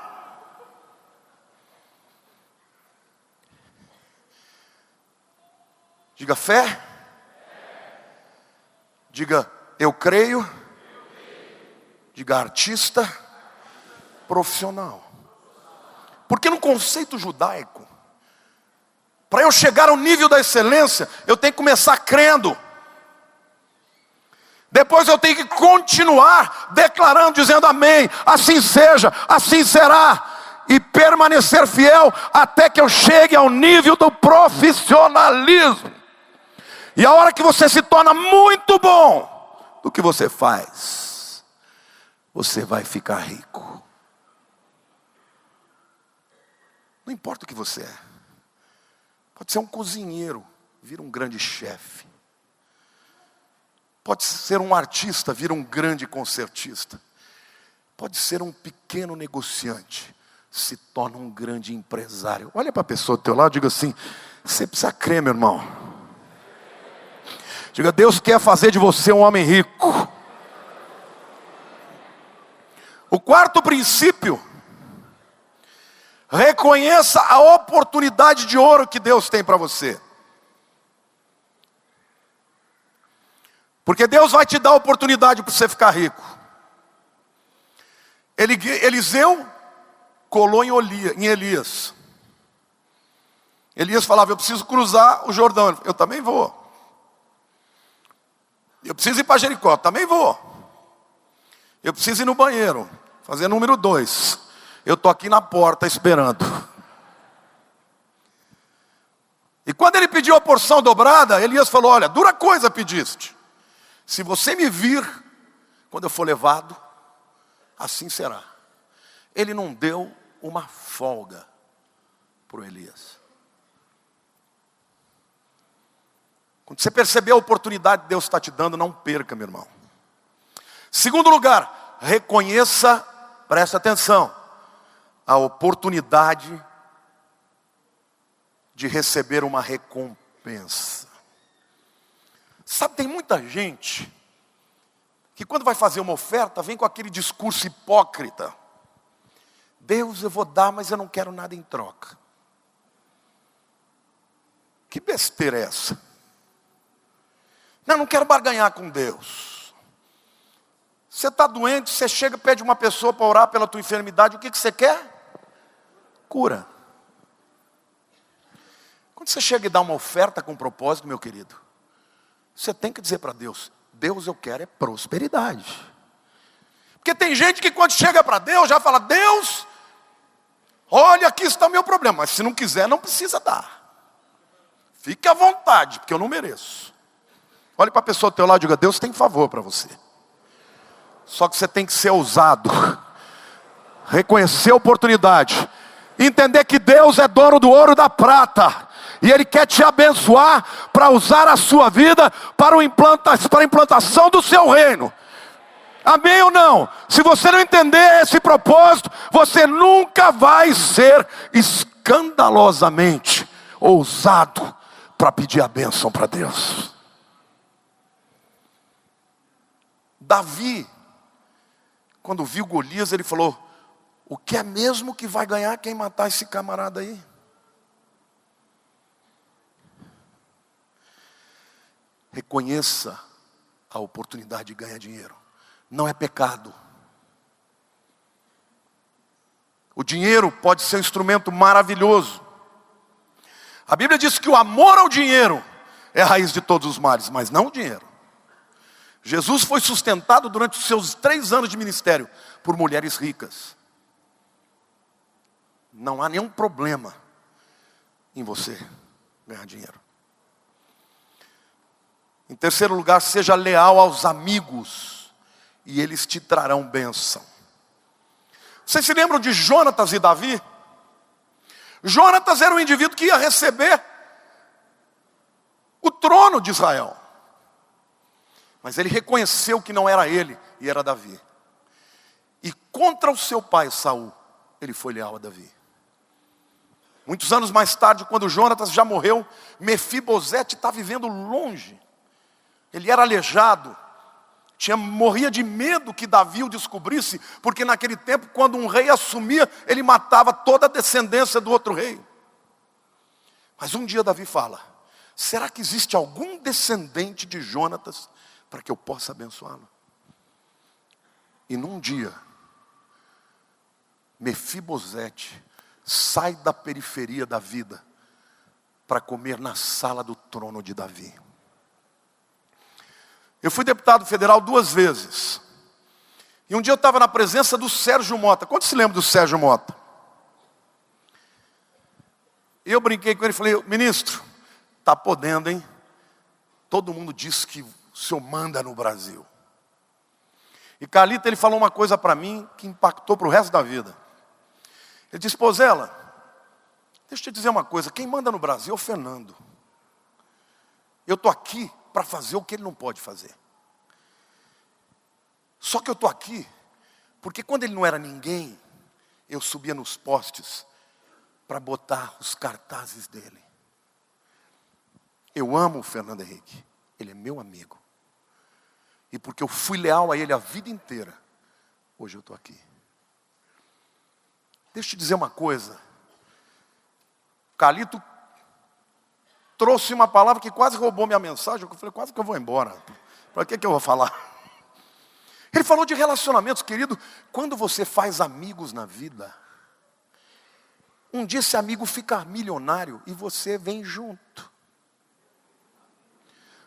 Diga fé. Diga eu creio. Diga artista profissional. Porque no conceito judaico, para eu chegar ao nível da excelência, eu tenho que começar crendo. Depois eu tenho que continuar declarando, dizendo amém, assim seja, assim será. E permanecer fiel até que eu chegue ao nível do profissionalismo. E a hora que você se torna muito bom do que você faz, você vai ficar rico. Não importa o que você é. Pode ser um cozinheiro, vira um grande chefe. Pode ser um artista, vira um grande concertista. Pode ser um pequeno negociante, se torna um grande empresário. Olha para a pessoa do teu lado e diga assim, você precisa crer, meu irmão. Diga, Deus quer fazer de você um homem rico. O quarto princípio, reconheça a oportunidade de ouro que Deus tem para você. Porque Deus vai te dar a oportunidade para você ficar rico. Eliseu colou em Elias. Elias falava, eu preciso cruzar o Jordão. Eu também vou. Eu preciso ir para Jericó, também vou. Eu preciso ir no banheiro, fazer número 2. Eu estou aqui na porta esperando. E quando ele pediu a porção dobrada, Elias falou, olha, dura coisa pediste. Se você me vir, quando eu for levado, assim será. Ele não deu uma folga para o Elias. Quando você perceber a oportunidade que Deus está te dando, não perca, meu irmão. Segundo lugar, reconheça, presta atenção, a oportunidade de receber uma recompensa. Sabe, tem muita gente que quando vai fazer uma oferta, vem com aquele discurso hipócrita. Deus, eu vou dar, mas eu não quero nada em troca. Que besteira é essa? Não quero barganhar com Deus. Você está doente, você chega e pede uma pessoa para orar pela tua enfermidade, o que você quer? Cura. Quando você chega e dá uma oferta com propósito, meu querido, você tem que dizer para Deus, Deus, eu quero é prosperidade. Porque tem gente que quando chega para Deus, já fala, Deus, olha, aqui está o meu problema. Mas se não quiser, não precisa dar. Fique à vontade, porque eu não mereço. Olhe para a pessoa do teu lado e diga, Deus tem favor para você. Só que você tem que ser ousado. Reconhecer a oportunidade. Entender que Deus é dono do ouro e da prata. E Ele quer te abençoar para usar a sua vida para a implantação do seu reino. Amém ou não? Se você não entender esse propósito, você nunca vai ser escandalosamente ousado para pedir a bênção para Deus. Davi, quando viu Golias, ele falou, o que é mesmo que vai ganhar quem matar esse camarada aí? Reconheça a oportunidade de ganhar dinheiro. Não é pecado. O dinheiro pode ser um instrumento maravilhoso. A Bíblia diz que o amor ao dinheiro é a raiz de todos os males, mas não o dinheiro. Jesus foi sustentado durante os seus 3 anos de ministério por mulheres ricas. Não há nenhum problema em você ganhar dinheiro. Em terceiro lugar, seja leal aos amigos e eles te trarão bênção. Vocês se lembram de Jonatas e Davi? Jonatas era um indivíduo que ia receber o trono de Israel. Mas ele reconheceu que não era ele, e era Davi. E contra o seu pai, Saul, ele foi leal a Davi. Muitos anos mais tarde, quando Jonatas já morreu, Mefibosete está vivendo longe. Ele era aleijado. Morria de medo que Davi o descobrisse, porque naquele tempo, quando um rei assumia, ele matava toda a descendência do outro rei. Mas um dia Davi fala: será que existe algum descendente de Jonatas para que eu possa abençoá-lo? E num dia, Mefibosete sai da periferia da vida para comer na sala do trono de Davi. Eu fui deputado federal 2 vezes. E um dia eu estava na presença do Sérgio Mota. Quantos se lembram do Sérgio Mota? E eu brinquei com ele e falei: ministro, está podendo, hein? Todo mundo diz que o senhor manda no Brasil. E Carlito, ele falou uma coisa para mim que impactou para o resto da vida. Ele disse: Pozella, deixa eu te dizer uma coisa, quem manda no Brasil é o Fernando. Eu estou aqui para fazer o que ele não pode fazer. Só que eu estou aqui porque quando ele não era ninguém, eu subia nos postes para botar os cartazes dele. Eu amo o Fernando Henrique, ele é meu amigo. E porque eu fui leal a ele a vida inteira, hoje eu estou aqui. Deixa eu te dizer uma coisa. Carlito trouxe uma palavra que quase roubou minha mensagem. Eu falei: quase que eu vou embora. Para que eu vou falar? Ele falou de relacionamentos, querido. Quando você faz amigos na vida, um dia esse amigo fica milionário e você vem junto.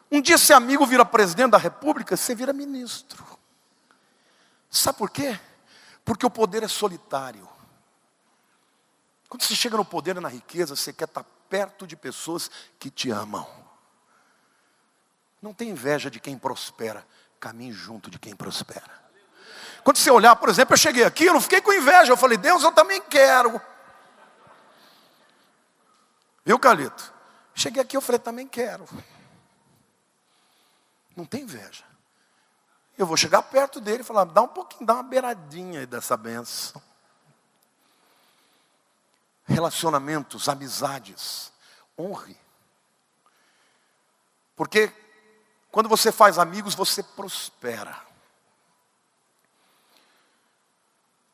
Um dia esse amigo vira presidente da república, você vira ministro. Sabe por quê? Porque o poder é solitário. Quando você chega no poder e na riqueza, você quer estar perto de pessoas que te amam. Não tem inveja de quem prospera, caminhe junto de quem prospera. Quando você olhar, por exemplo, eu cheguei aqui, eu não fiquei com inveja, eu falei: Deus, eu também quero. Viu, Carlito? Cheguei aqui, eu falei: também quero. Não tem inveja. Eu vou chegar perto dele e falar: dá um pouquinho, dá uma beiradinha aí dessa benção. Relacionamentos, amizades, honre. Porque quando você faz amigos, você prospera.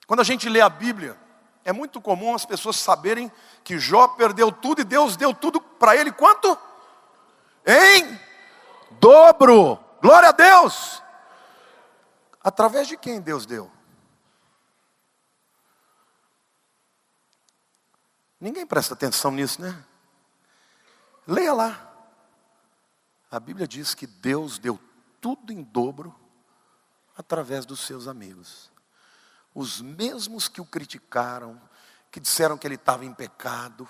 Quando a gente lê a Bíblia, é muito comum as pessoas saberem que Jó perdeu tudo e Deus deu tudo para ele. Quanto? Em dobro. Glória a Deus. Através de quem Deus deu? Ninguém presta atenção nisso, né? Leia lá. A Bíblia diz que Deus deu tudo em dobro através dos seus amigos. Os mesmos que o criticaram, que disseram que ele estava em pecado,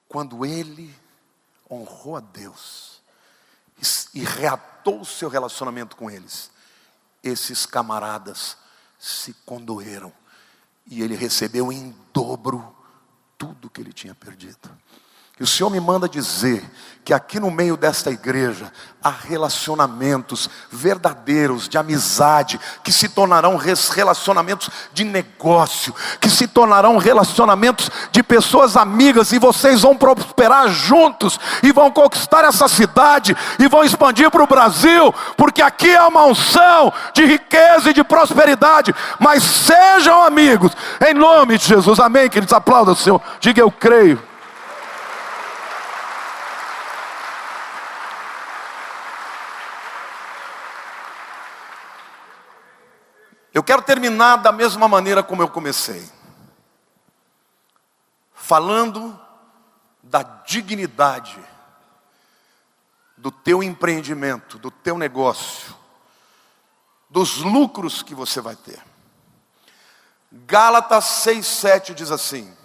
quando ele honrou a Deus e reatou o seu relacionamento com eles, esses camaradas se condoeram e ele recebeu em dobro tudo que ele tinha perdido. E o Senhor me manda dizer que aqui no meio desta igreja há relacionamentos verdadeiros, de amizade, que se tornarão relacionamentos de negócio, que se tornarão relacionamentos de pessoas amigas, e vocês vão prosperar juntos, e vão conquistar essa cidade, e vão expandir para o Brasil, porque aqui é uma unção de riqueza e de prosperidade. Mas sejam amigos, em nome de Jesus, amém, queridos, aplauda o Senhor, diga: eu creio. Eu quero terminar da mesma maneira como eu comecei, falando da dignidade do teu empreendimento, do teu negócio, dos lucros que você vai ter. Gálatas 6:7 diz assim: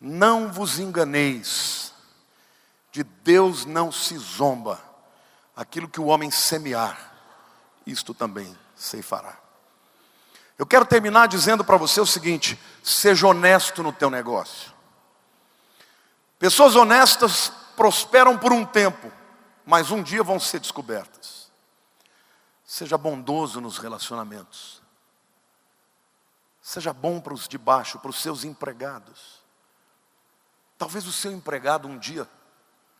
não vos enganeis, de Deus não se zomba, aquilo que o homem semear, isto também ceifará. Eu quero terminar dizendo para você o seguinte: seja honesto no teu negócio. Pessoas honestas prosperam por um tempo, mas um dia vão ser descobertas. Seja bondoso nos relacionamentos. Seja bom para os de baixo, para os seus empregados. Talvez o seu empregado um dia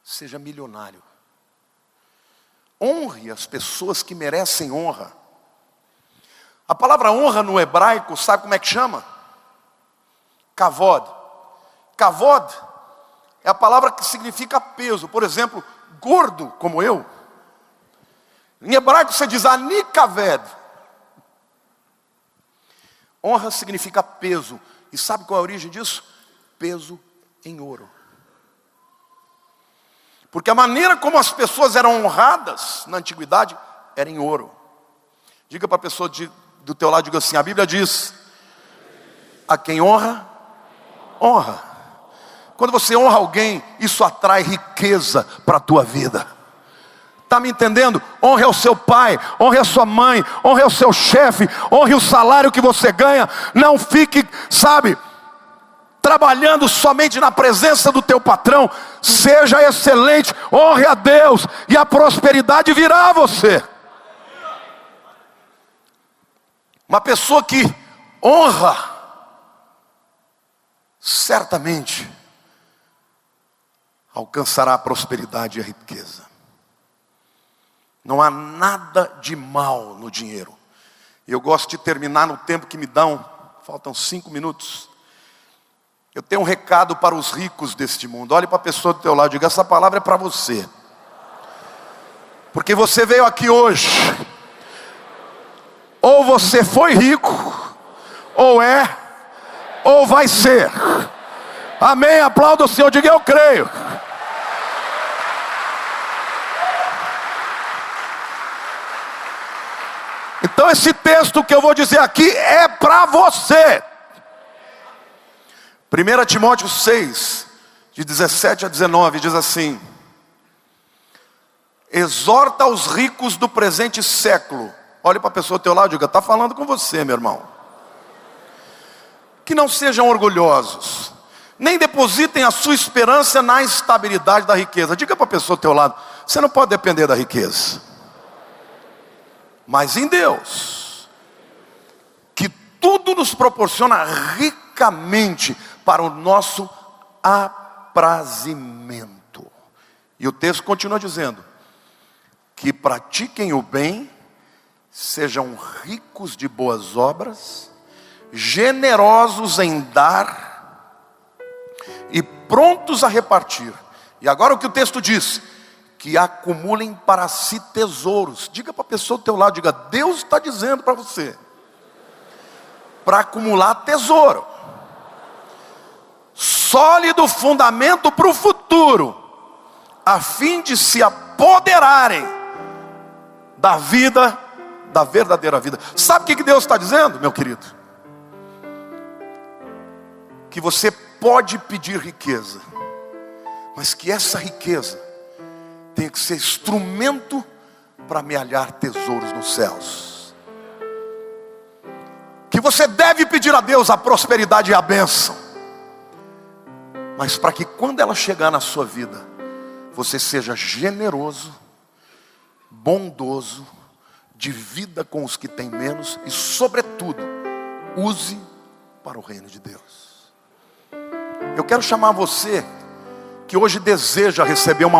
seja milionário. Honre as pessoas que merecem honra. A palavra honra no hebraico, sabe como é que chama? Kavod. Kavod é a palavra que significa peso. Por exemplo, gordo como eu. Em hebraico você diz ani kaved. Honra significa peso. E sabe qual é a origem disso? Peso em ouro. Porque a maneira como as pessoas eram honradas na antiguidade era em ouro. Diga para a pessoa do teu lado, diga assim: a Bíblia diz: a quem honra, honra. Quando você honra alguém, isso atrai riqueza para a tua vida. Está me entendendo? Honre ao seu pai, honre a sua mãe, honre ao seu chefe, honre o salário que você ganha. Não fique, trabalhando somente na presença do teu patrão. Seja excelente, honre a Deus e a prosperidade virá a você. Uma pessoa que honra, certamente alcançará a prosperidade e a riqueza. Não há nada de mal no dinheiro. Eu gosto de terminar no tempo que me dão. Faltam 5 minutos. Eu tenho um recado para os ricos deste mundo. Olhe para a pessoa do teu lado e diga: essa palavra é para você. Porque você veio aqui hoje. Ou você foi rico, ou é, ou vai ser. Amém? Aplauda o Senhor, diga: eu creio. Então esse texto que eu vou dizer aqui é para você. 1 Timóteo 6, de 17 a 19, diz assim: exorta os ricos do presente século. Olhe para a pessoa do teu lado e diga: está falando com você, meu irmão. Que não sejam orgulhosos, nem depositem a sua esperança na estabilidade da riqueza. Diga para a pessoa do teu lado: você não pode depender da riqueza, mas em Deus, que tudo nos proporciona ricamente para o nosso aprazimento. E o texto continua dizendo: que pratiquem o bem, sejam ricos de boas obras, generosos em dar e prontos a repartir. E agora o que o texto diz: que acumulem para si tesouros. Diga para a pessoa do teu lado, diga: Deus está dizendo para você, para acumular tesouro, sólido fundamento para o futuro, a fim de se apoderarem da vida, da verdadeira vida. Sabe o que Deus está dizendo, meu querido? Que você pode pedir riqueza, mas que essa riqueza tem que ser instrumento para amealhar tesouros nos céus. Que você deve pedir a Deus a prosperidade e a bênção, mas para que quando ela chegar na sua vida, você seja generoso, bondoso, divida com os que têm menos e, sobretudo, use para o reino de Deus. Eu quero chamar você que hoje deseja receber uma